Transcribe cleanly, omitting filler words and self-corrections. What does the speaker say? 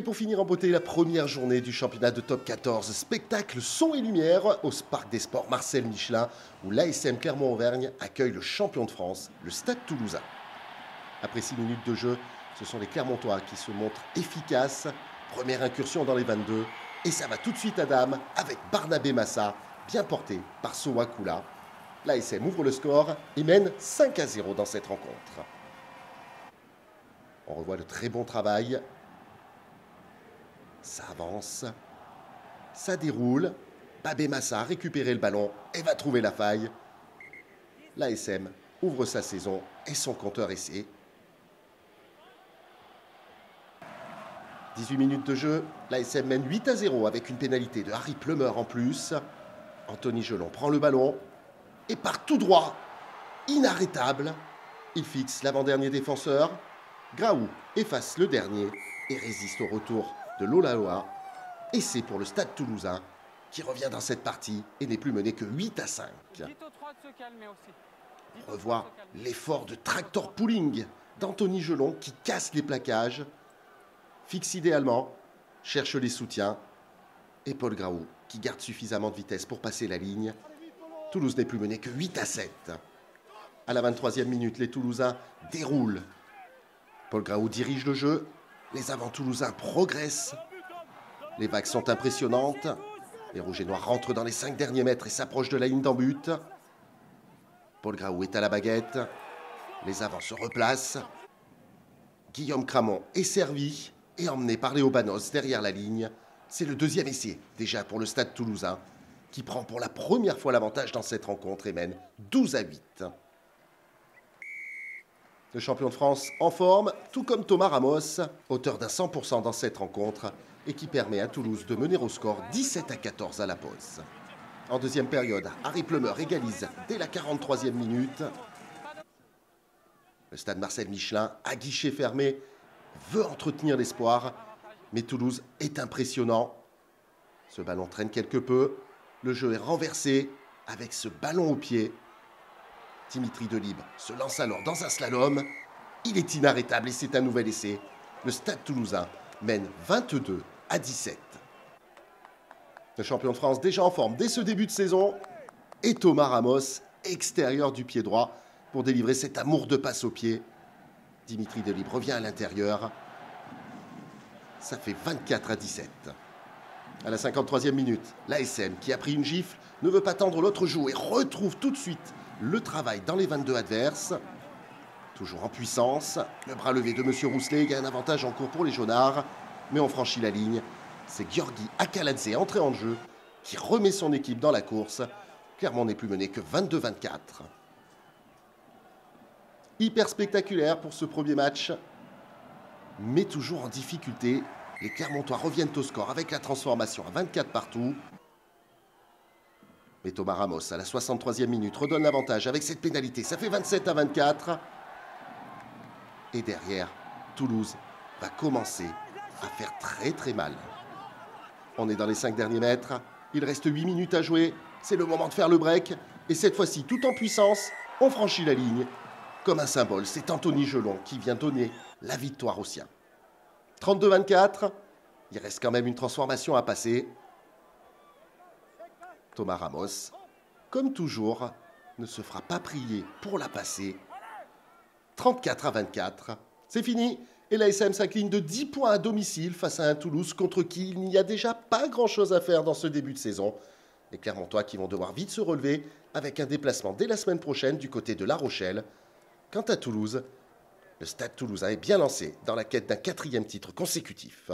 Et pour finir en beauté, la première journée du championnat de top 14, spectacle son et lumière au Parc des Sports Marcel Michelin, où l'ASM Clermont-Auvergne accueille le champion de France, le Stade Toulousain. Après 6 minutes de jeu, ce sont les Clermontois qui se montrent efficaces. Première incursion dans les 22, et ça va tout de suite à dame avec Barnabé Massa, bien porté par Sowakula. L'ASM ouvre le score et mène 5-0 dans cette rencontre. On revoit le très bon travail. Ça avance, ça déroule. Babé Massa a récupéré le ballon et va trouver la faille. L'ASM ouvre sa saison et son compteur essai. 18 minutes de jeu, l'ASM mène 8-0 avec une pénalité de Harry Plummer en plus. Anthony Gelon prend le ballon et part tout droit, inarrêtable. Il fixe l'avant-dernier défenseur. Graou efface le dernier et résiste au retour de l'Olaoa. Et c'est pour le Stade Toulousain qui revient dans cette partie et n'est plus mené que 8-5. On revoit l'effort de tractor pulling d'Anthony Gelon qui casse les plaquages, fixe idéalement, cherche les soutiens. Et Paul Graou qui garde suffisamment de vitesse pour passer la ligne. Toulouse n'est plus mené que 8-7. À la 23e minute, les Toulousains déroulent. Paul Graou dirige le jeu. Les avants toulousains progressent. Les vagues sont impressionnantes. Les rouges et noirs rentrent dans les 5 derniers mètres et s'approchent de la ligne d'en but. Paul Graou est à la baguette. Les avants se replacent. Guillaume Cramont est servi et emmené par Léo Banos derrière la ligne. C'est le deuxième essai déjà pour le Stade Toulousain qui prend pour la première fois l'avantage dans cette rencontre et mène 12-8. Le champion de France en forme, tout comme Thomas Ramos, auteur d'un 100% dans cette rencontre et qui permet à Toulouse de mener au score 17-14 à la pause. En deuxième période, Harry Plummer égalise dès la 43e minute. Le stade Marcel Michelin, à guichet fermé, veut entretenir l'espoir, mais Toulouse est impressionnant. Ce ballon traîne quelque peu, le jeu est renversé avec ce ballon au pied. Dimitri Delibes se lance alors dans un slalom. Il est inarrêtable et c'est un nouvel essai. Le Stade Toulousain mène 22-17. Le champion de France déjà en forme dès ce début de saison. Et Thomas Ramos, extérieur du pied droit, pour délivrer cet amour de passe au pied. Dimitri Delibes revient à l'intérieur. Ça fait 24-17. À la 53e minute, l'ASM, qui a pris une gifle, ne veut pas tendre l'autre joue et retrouve tout de suite le travail dans les 22 adverses. Toujours en puissance, le bras levé de M. Rousselet a un avantage en cours pour les jaunards, mais on franchit la ligne. C'est Giorgi Akaladze, entré en jeu, qui remet son équipe dans la course. Clermont n'est plus mené que 22-24. Hyper spectaculaire pour ce premier match, mais toujours en difficulté. Les Clermontois reviennent au score avec la transformation à 24 partout. Mais Thomas Ramos, à la 63e minute, redonne l'avantage avec cette pénalité. Ça fait 27-24. Et derrière, Toulouse va commencer à faire très mal. On est dans les 5 derniers mètres. Il reste 8 minutes à jouer. C'est le moment de faire le break. Et cette fois-ci, tout en puissance, on franchit la ligne. Comme un symbole, c'est Anthony Gelon qui vient donner la victoire aux siens. 32-24. Il reste quand même une transformation à passer. Thomas Ramos, comme toujours, ne se fera pas prier pour la passer. 34-24. C'est fini. Et l'ASM s'incline de 10 points à domicile face à un Toulouse contre qui il n'y a déjà pas grand-chose à faire dans ce début de saison. Les Clermontois qui vont devoir vite se relever avec un déplacement dès la semaine prochaine du côté de La Rochelle. Quant à Toulouse, le Stade Toulousain est bien lancé dans la quête d'un 4e titre consécutif.